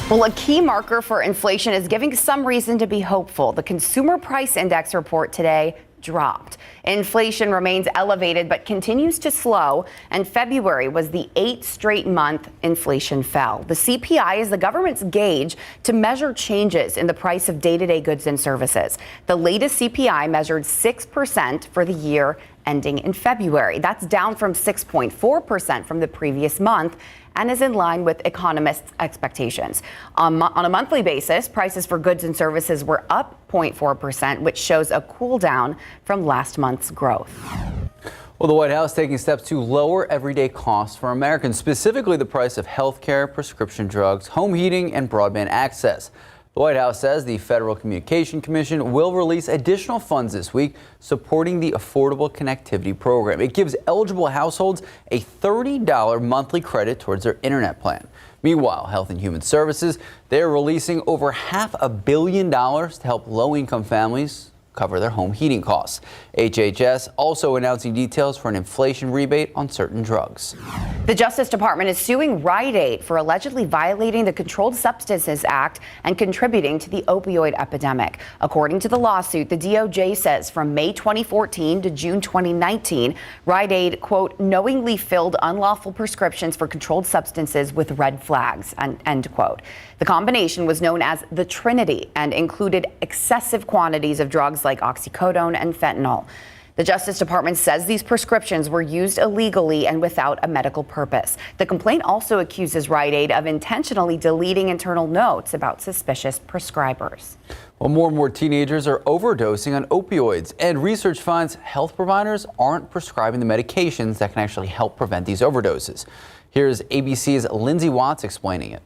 Well, a key marker for inflation is giving some reason to be hopeful. The Consumer Price Index report today dropped. Inflation remains elevated but continues to slow, and February was the 8th straight month inflation fell. The CPI is the government's gauge to measure changes in the price of day-to-day goods and services. The latest CPI measured 6% for the year ending in February. That's down from 6.4% from the previous month and is in line with economists' expectations. On a monthly basis, prices for goods and services were up 0.4%, which shows a cool down from last month's growth. Well, the White House taking steps to lower everyday costs for Americans, specifically the price of health care, prescription drugs, home heating, and broadband access. The White House says the Federal Communication Commission will release additional funds this week supporting the Affordable Connectivity Program. It gives eligible households a $30 monthly credit towards their internet plan. Meanwhile, Health and Human Services, they're releasing over $500 million to help low-income families cover their home heating costs. HHS also announcing details for an inflation rebate on certain drugs. The Justice Department is suing Rite Aid for allegedly violating the Controlled Substances Act and contributing to the opioid epidemic. According to the lawsuit, the DOJ says from May 2014 to June 2019, Rite Aid, quote, knowingly filled unlawful prescriptions for controlled substances with red flags, end quote. The combination was known as the Trinity and included excessive quantities of drugs like oxycodone and fentanyl. The Justice Department says these prescriptions were used illegally and without a medical purpose. The complaint also accuses Rite Aid of intentionally deleting internal notes about suspicious prescribers. Well, more and more teenagers are overdosing on opioids, and research finds health providers aren't prescribing the medications that can actually help prevent these overdoses. Here's ABC's Lindsay Watts explaining it.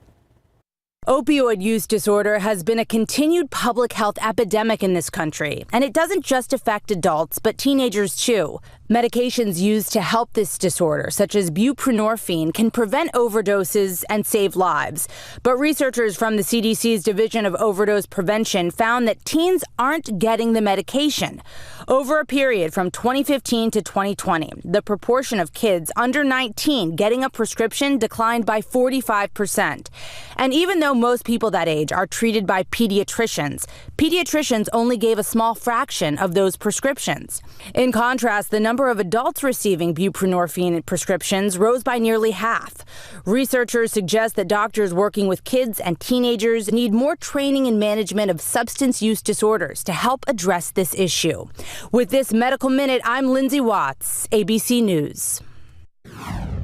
Opioid use disorder has been a continued public health epidemic in this country, and it doesn't just affect adults, but teenagers too. Medications used to help this disorder, such as buprenorphine, can prevent overdoses and save lives. But researchers from the CDC's Division of Overdose Prevention found that teens aren't getting the medication. Over a period from 2015 to 2020, the proportion of kids under 19 getting a prescription declined by 45%. And even though most people that age are treated by pediatricians only gave a small fraction of those prescriptions. In contrast, the number of adults receiving buprenorphine prescriptions rose by nearly half. Researchers suggest that doctors working with kids and teenagers need more training in management of substance use disorders to help address this issue. With this Medical Minute, I'm Lindsay Watts, ABC News.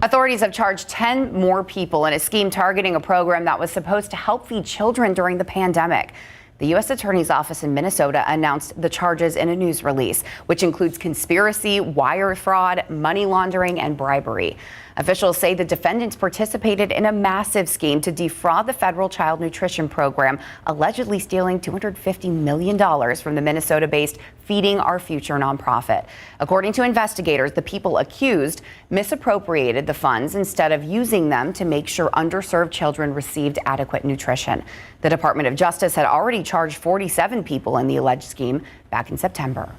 Authorities have charged 10 more people in a scheme targeting a program that was supposed to help feed children during the pandemic. The U.S. Attorney's Office in Minnesota announced the charges in a news release, which includes conspiracy, wire fraud, money laundering, and bribery. Officials say the defendants participated in a massive scheme to defraud the federal child nutrition program, allegedly stealing $250 million from the Minnesota-based Feeding Our Future nonprofit. According to investigators, the people accused misappropriated the funds instead of using them to make sure underserved children received adequate nutrition. The Department of Justice had already charged 47 people in the alleged scheme back in September.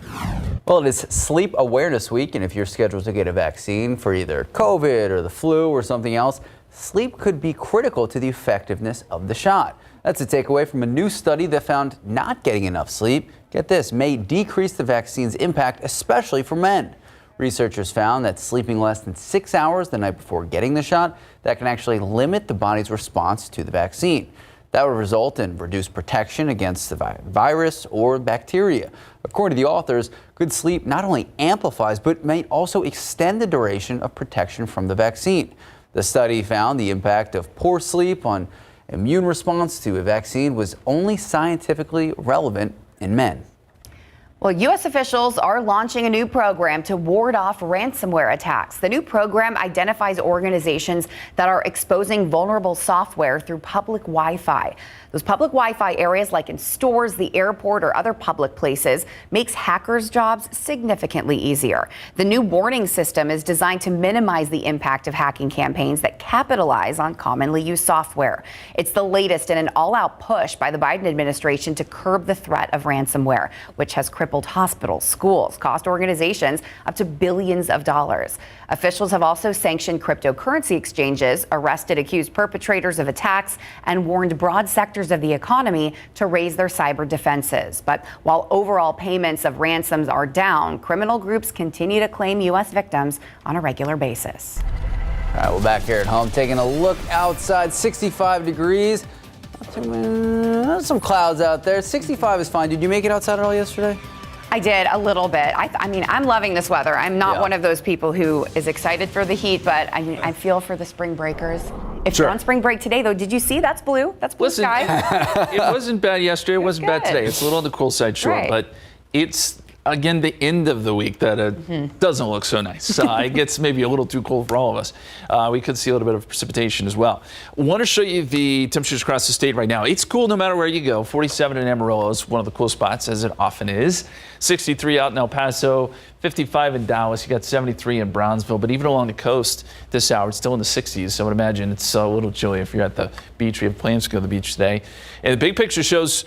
Well, it is Sleep Awareness Week, and if you're scheduled to get a vaccine for either COVID or the flu or something else, sleep could be critical to the effectiveness of the shot. That's a takeaway from a new study that found not getting enough sleep, get this, may decrease the vaccine's impact, especially for men. Researchers found that sleeping less than 6 hours the night before getting the shot, that can actually limit the body's response to the vaccine. That would result in reduced protection against the virus or bacteria. According to the authors, good sleep not only amplifies but may also extend the duration of protection from the vaccine. The study found the impact of poor sleep on immune response to a vaccine was only scientifically relevant in men. Well, U.S. officials are launching a new program to ward off ransomware attacks. The new program identifies organizations that are exposing vulnerable software through public Wi-Fi. Those public Wi-Fi areas, like in stores, the airport, or other public places, makes hackers' jobs significantly easier. The new warning system is designed to minimize the impact of hacking campaigns that capitalize on commonly used software. It's the latest in an all-out push by the Biden administration to curb the threat of ransomware, which has crippled crippled hospitals, schools, cost organizations up to billions of dollars. Officials have also sanctioned cryptocurrency exchanges, arrested accused perpetrators of attacks, and warned broad sectors of the economy to raise their cyber defenses. But while overall payments of ransoms are down, criminal groups continue to claim U.S. victims on a regular basis. All right, we're back here at home taking a look outside. 65 degrees. There's some clouds out there. 65 is fine. Did you make it outside at all yesterday? I did a little bit. I mean, I'm loving this weather. I'm not one of those people who is excited for the heat, but I feel for the spring breakers. If you're on spring break today, though, did you see that's blue? That's blue sky. It wasn't bad yesterday. It wasn't bad today. It's a little on the cool side, sure, Right. but it's again the end of the week that doesn't look so nice. It gets maybe a little too cold for all of us. We could see a little bit of precipitation as well. I want to show you the temperatures across the state right now. It's cool no matter where you go. 47 in Amarillo is one of the cool spots, as it often is. 63 out in El Paso, 55 in Dallas. You got 73 in Brownsville, but even along the coast this hour, it's still in the 60s. So I would imagine it's a little chilly if you're at the beach. We have plans to go to the beach today. And the big picture shows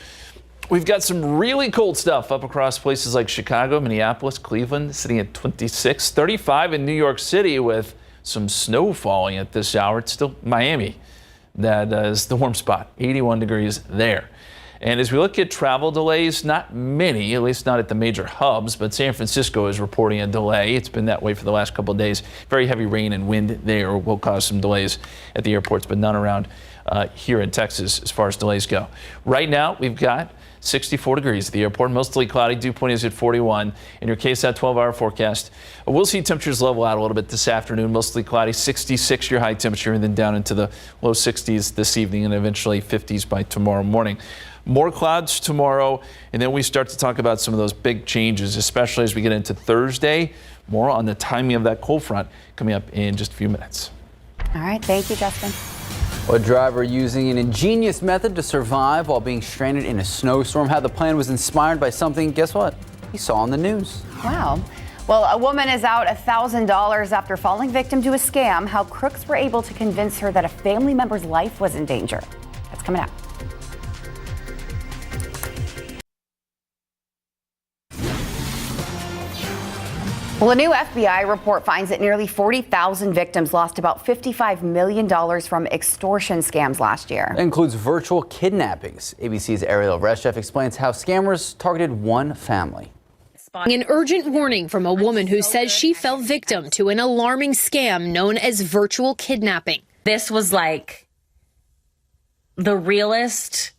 we've got some really cold stuff up across places like Chicago, Minneapolis, Cleveland, sitting at 26, 35 in New York City with some snow falling at this hour. It's still Miami that is the warm spot, 81 degrees there. And as we look at travel delays, not many, at least not at the major hubs, but San Francisco is reporting a delay. It's been that way for the last couple of days. Very heavy rain and wind there will cause some delays at the airports, but none around here in Texas as far as delays go. Right now, we've got 64 degrees at the airport, mostly cloudy. Dew point is at 41. In your KSAT 12-hour forecast, we'll see temperatures level out a little bit this afternoon, mostly cloudy, 66 your high temperature, and then down into the low 60s this evening and eventually 50s by tomorrow morning. More clouds tomorrow, and then we start to talk about some of those big changes, especially as we get into Thursday. More on the timing of that cold front coming up in just a few minutes. All right. Thank you, Justin. A driver using an ingenious method to survive while being stranded in a snowstorm. How the plan was inspired by something, guess what? He saw on the news. Wow. Well, a woman is out $1,000 after falling victim to a scam. How crooks were able to convince her that a family member's life was in danger. That's coming up. Well, a new FBI report finds that nearly 40,000 victims lost about $55 million from extortion scams last year. That includes virtual kidnappings. ABC's Ariel Reshef explains how scammers targeted one family. An urgent warning from a woman who says she fell victim to an alarming scam known as virtual kidnapping. This was like the realest,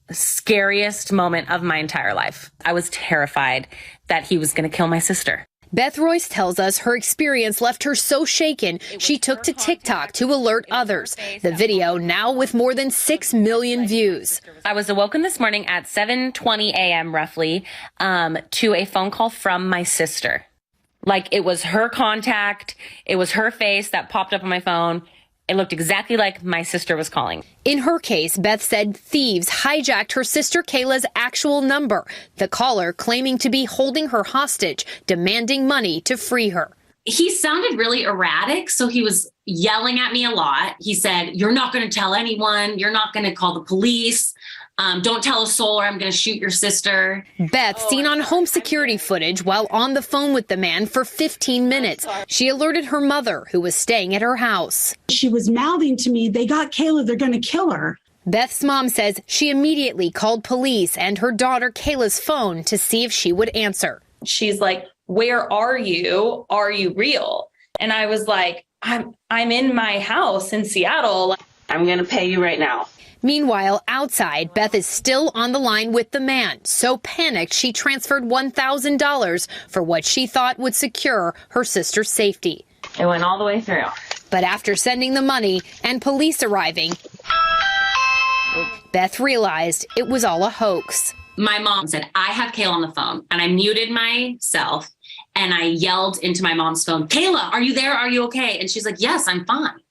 scariest moment of my entire life. I was terrified that he was going to kill my sister. Beth Royce tells us her experience left her so shaken, she took to TikTok to alert others. The video now with more than 6 million views. I was awoken this morning at 7:20 a.m. roughly to a phone call from my sister. Like it was her contact. It was her face that popped up on my phone. It looked exactly like my sister was calling. In her case, Beth said thieves hijacked her sister Kayla's actual number, the caller claiming to be holding her hostage, demanding money to free her. He sounded really erratic, so he was yelling at me a lot. He said, "You're not going to tell anyone. You're not going to call the police. Don't tell a soul or I'm going to shoot your sister." Beth seen on home security footage while on the phone with the man for 15 minutes. She alerted her mother, who was staying at her house. She was mouthing to me, "They got Kayla, they're going to kill her." Beth's mom says she immediately called police and her daughter Kayla's phone to see if she would answer. She's like, "Where are you? Are you real?" And I was like, I'm in my house in Seattle. I'm going to pay you right now. Meanwhile, outside, Beth is still on the line with the man. So panicked, she transferred $1,000 for what she thought would secure her sister's safety. It went all the way through. But after sending the money and police arriving, Beth realized it was all a hoax. My mom said, "I have Kayla on the phone," and I muted myself and I yelled into my mom's phone, "Kayla, are you there? Are you okay?" And she's like, "Yes, I'm fine."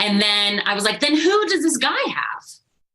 And then I was like, "Then who does this guy have?"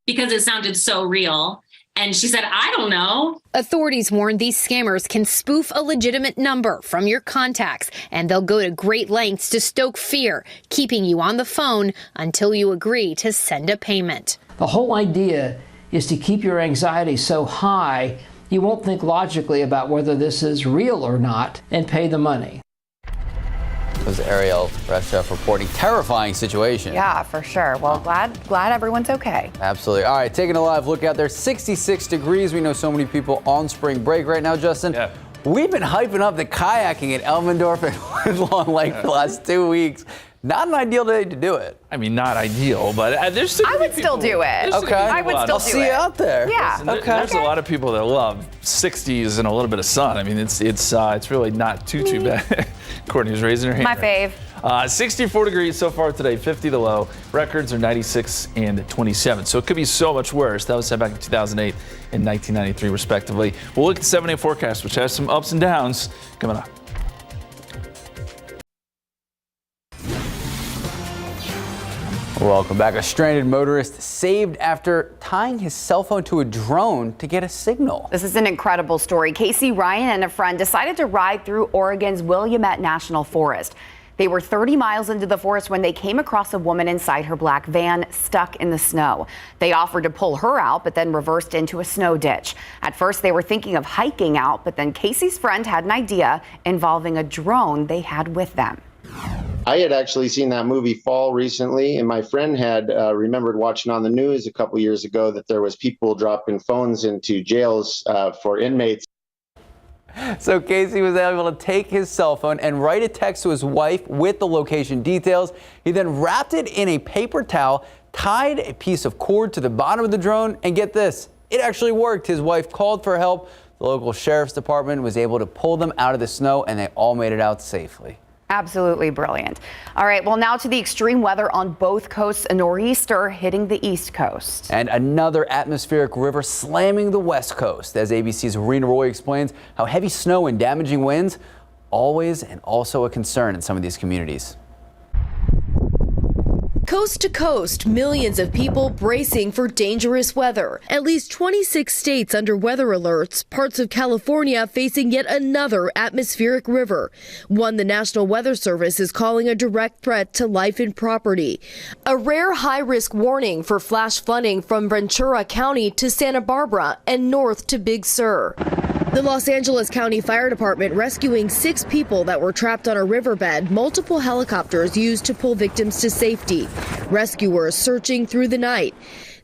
Because it sounded so real. And she said, "I don't know." Authorities warn these scammers can spoof a legitimate number from your contacts, and they'll go to great lengths to stoke fear, keeping you on the phone until you agree to send a payment. The whole idea is to keep your anxiety so high you won't think logically about whether this is real or not and pay the money. It was Ariel Reshef reporting terrifying situation. Yeah, for sure. Well, glad everyone's okay. Absolutely. All right, taking a live look out there. 66 degrees. We know so many people on spring break right now, Justin. Yeah. We've been hyping up the kayaking at Elmendorf and Long Lake for the last 2 weeks. Not an ideal day to do it. I mean, not ideal, but there's still I would still do it. Okay. I would still I'll do see it. you out there. Yeah. Listen, there's a lot of people that love 60s and a little bit of sun. I mean, it's really not too bad. Courtney's raising her hand. My fave. 64 degrees so far today, 50 the low. Records are 96 and 27. So it could be so much worse. That was set back in 2008 and 1993, respectively. We'll look at the 7-day forecast, which has some ups and downs coming up. Welcome back. A stranded motorist saved after tying his cell phone to a drone to get a signal. This is an incredible story. Casey Ryan and a friend decided to ride through Oregon's Willamette National Forest. They were 30 miles into the forest when they came across a woman inside her black van stuck in the snow. They offered to pull her out, but then reversed into a snow ditch. At first, they were thinking of hiking out, but then Casey's friend had an idea involving a drone they had with them. I had actually seen that movie Fall recently, and my friend had remembered watching on the news a couple years ago that there was people dropping phones into jails for inmates. So Casey was able to take his cell phone and write a text to his wife with the location details. He then wrapped it in a paper towel, tied a piece of cord to the bottom of the drone, and get this, it actually worked. His wife called for help. The local sheriff's department was able to pull them out of the snow, and they all made it out safely. Absolutely brilliant. All right, well, now to the extreme weather on both coasts. A nor'easter hitting the East Coast. And another atmospheric river slamming the West Coast. As ABC's Rena Roy explains how heavy snow and damaging winds always and also a concern in some of these communities. Coast to coast, millions of people bracing for dangerous weather. At least 26 states under weather alerts, parts of California facing yet another atmospheric river, one the National Weather Service is calling a direct threat to life and property. A rare high-risk warning for flash flooding from Ventura County to Santa Barbara and north to Big Sur. The Los Angeles County Fire Department rescuing 6 people that were trapped on a riverbed, multiple helicopters used to pull victims to safety. Rescuers searching through the night.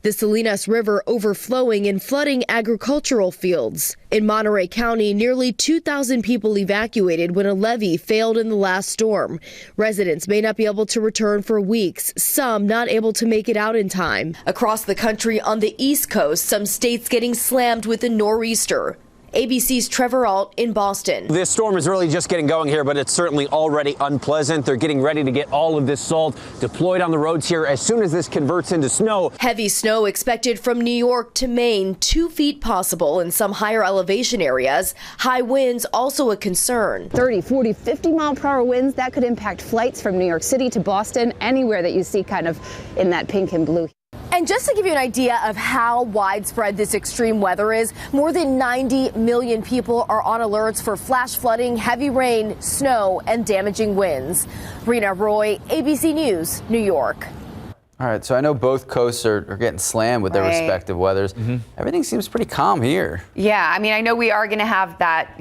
The Salinas River overflowing and flooding agricultural fields. In Monterey County, nearly 2,000 people evacuated when a levee failed in the last storm. Residents may not be able to return for weeks, some not able to make it out in time. Across the country on the East Coast, some states getting slammed with a nor'easter. ABC's Trevor Alt in Boston. This storm is really just getting going here, but it's certainly already unpleasant. They're getting ready to get all of this salt deployed on the roads here as soon as this converts into snow. Heavy snow expected from New York to Maine, 2 feet possible in some higher elevation areas. High winds also a concern. 30, 40, 50 mile per hour winds that could impact flights from New York City to Boston, anywhere that you see kind of in that pink and blue. And just to give you an idea of how widespread this extreme weather is, more than 90 million people are on alerts for flash flooding, heavy rain, snow, and damaging winds. Rena Roy, ABC News, New York. All right, so I know both coasts are getting slammed with their respective weathers. Everything seems pretty calm here. Yeah, I mean, I know we are going to have that,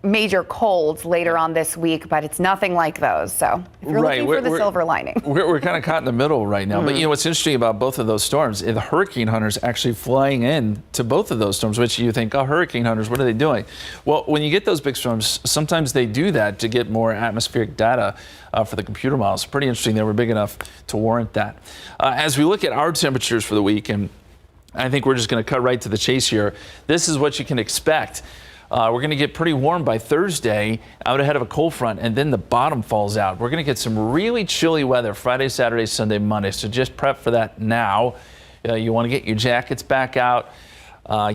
major colds later on this week, but it's nothing like those. So if you're looking for the silver lining. We're kind of caught in the middle right now. But what's interesting about both of those storms, the hurricane hunters actually flying in to both of those storms, which you think, oh, hurricane hunters, what are they doing? Well, when you get those big storms, sometimes they do that to get more atmospheric data for the computer models. Pretty interesting. They were big enough to warrant that. As we look at our temperatures for the week, and I think we're just going to cut right to the chase here. This is what you can expect. We're going to get pretty warm by Thursday out ahead of a cold front, and then the bottom falls out. We're going to get some really chilly weather Friday, Saturday, Sunday, Monday. So just prep for that now. You want to get your jackets back out.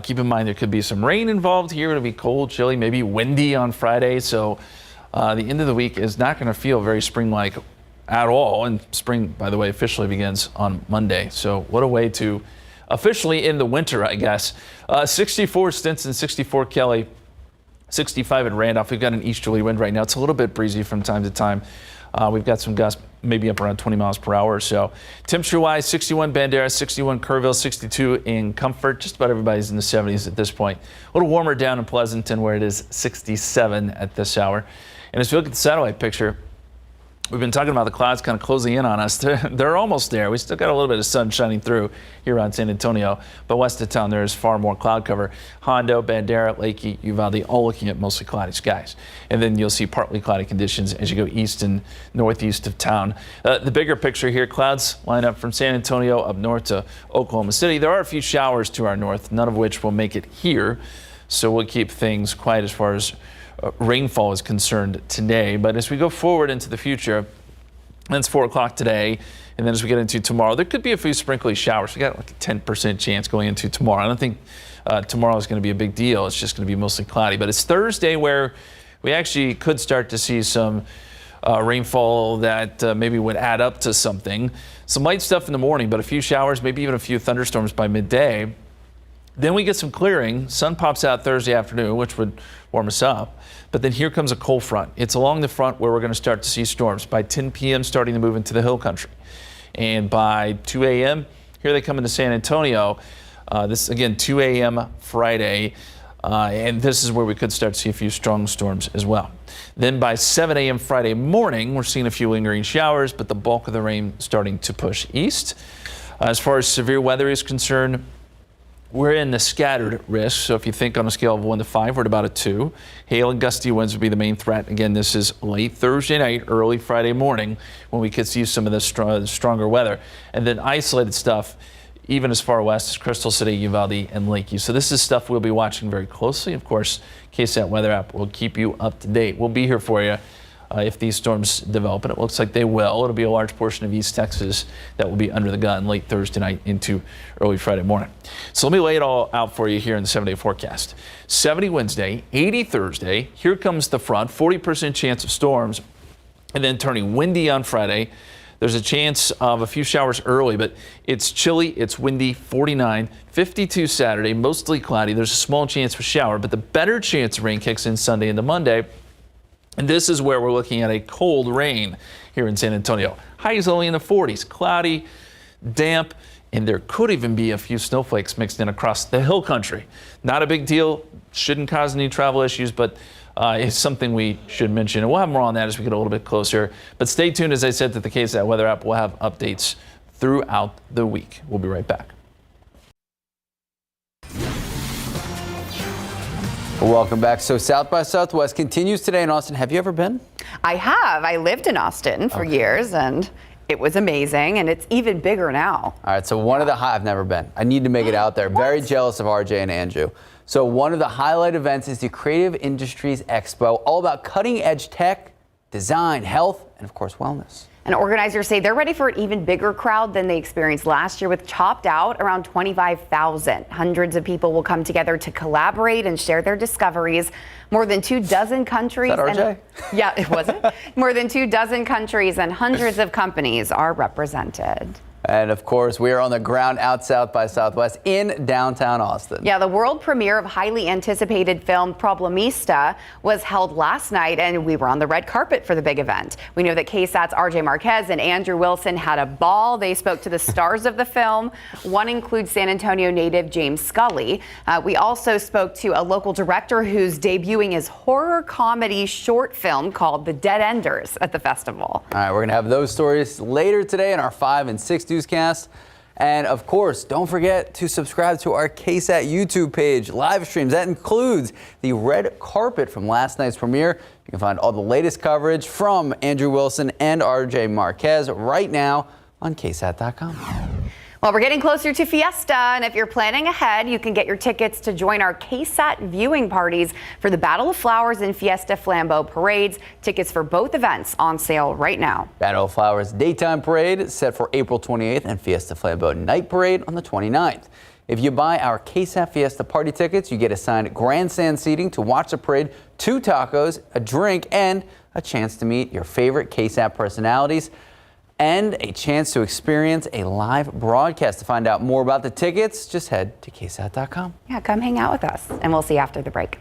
Keep in mind there could be some rain involved here. It'll be cold, chilly, maybe windy on Friday. So the end of the week is not going to feel very spring-like at all. And spring, by the way, officially begins on Monday. So what a way to officially end the winter, I guess. 64 Stinson, 64 Kelly. 65 at Randolph. We've got an easterly wind right now. It's a little bit breezy from time to time. We've got some gusts maybe up around 20 miles per hour or so. Temperature-wise, 61 Bandera, 61 Kerrville, 62 in Comfort. Just about everybody's in the 70s at this point. A little warmer down in Pleasanton, where it is 67 at this hour. And as we look at the satellite picture, we've been talking about the clouds kind of closing in on us. They're almost there. We still got a little bit of sun shining through here on San Antonio, but west of town there is far more cloud cover. Hondo, Bandera, Leakey, Uvalde, all looking at mostly cloudy skies. And then you'll see partly cloudy conditions as you go east and northeast of town. The bigger picture here, clouds line up from San Antonio up north to Oklahoma City. There are a few showers to our north, none of which will make it here. So we'll keep things quiet as far as rainfall is concerned today. But as we go forward into the future, it's 4 o'clock today, and then as we get into tomorrow, there could be a few sprinkly showers. We got like a 10% chance going into tomorrow. I don't think tomorrow is going to be a big deal. It's just going to be mostly cloudy. But it's Thursday where we actually could start to see some rainfall that maybe would add up to something. Some light stuff in the morning, but a few showers, maybe even a few thunderstorms by midday. Then we get some clearing. Sun pops out Thursday afternoon, which would warm us up. But then here comes a cold front. It's along the front where we're going to start to see storms. By 10 p.m. starting to move into the hill country. And by 2 a.m., here they come into San Antonio. This, again, 2 a.m. Friday. And this is where we could start to see a few strong storms as well. Then by 7 a.m. Friday morning, we're seeing a few lingering showers, but the bulk of the rain starting to push east. As far as severe weather is concerned, we're in the scattered risk. So if you think on a scale of 1 to 5, we're at about a 2. Hail and gusty winds would be the main threat. Again, this is late Thursday night, early Friday morning when we could see some of the stronger weather. And then isolated stuff, even as far west as Crystal City, Uvalde, and Leakey. So this is stuff we'll be watching very closely. Of course, KSAT weather app will keep you up to date. We'll be here for you if these storms develop, and it looks like they will. It'll be a large portion of East Texas that will be under the gun late Thursday night into early Friday morning. So let me lay it all out for you here in the 7-day forecast. 70 Wednesday, 80 Thursday. Here comes the front, 40% chance of storms, and then turning windy on Friday. There's a chance of a few showers early, but it's chilly, it's windy, 49, 52 Saturday, mostly cloudy. There's a small chance for shower, but the better chance of rain kicks in Sunday into Monday. And this is where we're looking at a cold rain here in San Antonio. Highs only in the 40s, cloudy, damp, and there could even be a few snowflakes mixed in across the hill country. Not a big deal, shouldn't cause any travel issues, but it's something we should mention. And we'll have more on that as we get a little bit closer. But stay tuned, as I said, to the KSAT weather app. We'll have updates throughout the week. We'll be right back. Welcome back. So South by Southwest continues today in Austin. Have you ever been? I have. I lived in Austin for years, and it was amazing, and it's even bigger now. All right, so one of the I've never been. I need to make it out there. Very jealous of RJ and Andrew. So one of the highlight events is the Creative Industries Expo, all about cutting edge tech, design, health, and of course, wellness. And organizers say they're ready for an even bigger crowd than they experienced last year with Chopped Out, around 25,000. Hundreds of people will come together to collaborate and share their discoveries. More than 24 countries. Is that RJ? Yeah, it wasn't. More than 24 countries and hundreds of companies are represented. And of course, we are on the ground out South by Southwest in downtown Austin. Yeah, the world premiere of highly anticipated film Problemista was held last night, and we were on the red carpet for the big event. We know that KSAT's RJ Marquez and Andrew Wilson had a ball. They spoke to the stars of the film. One includes San Antonio native James Scully. We also spoke to a local director who's debuting his horror comedy short film called The Dead Enders at the festival. All right, we're going to have those stories later today in our 5 and 6 newscast. And of course, don't forget to subscribe to our KSAT YouTube page, live streams. That includes the red carpet from last night's premiere. You can find all the latest coverage from Andrew Wilson and RJ Marquez right now on KSAT.com. Well, we're getting closer to Fiesta, and if you're planning ahead, you can get your tickets to join our KSAT viewing parties for the Battle of Flowers and Fiesta Flambeau parades. Tickets for both events on sale right now. Battle of Flowers daytime parade set for April 28th and Fiesta Flambeau night parade on the 29th. If you buy our KSAT Fiesta party tickets, you get assigned grandstand seating to watch the parade, 2 tacos, a drink, and a chance to meet your favorite KSAT personalities, and a chance to experience a live broadcast. To find out more about the tickets, just head to KSAT.com. Yeah, come hang out with us, and we'll see you after the break.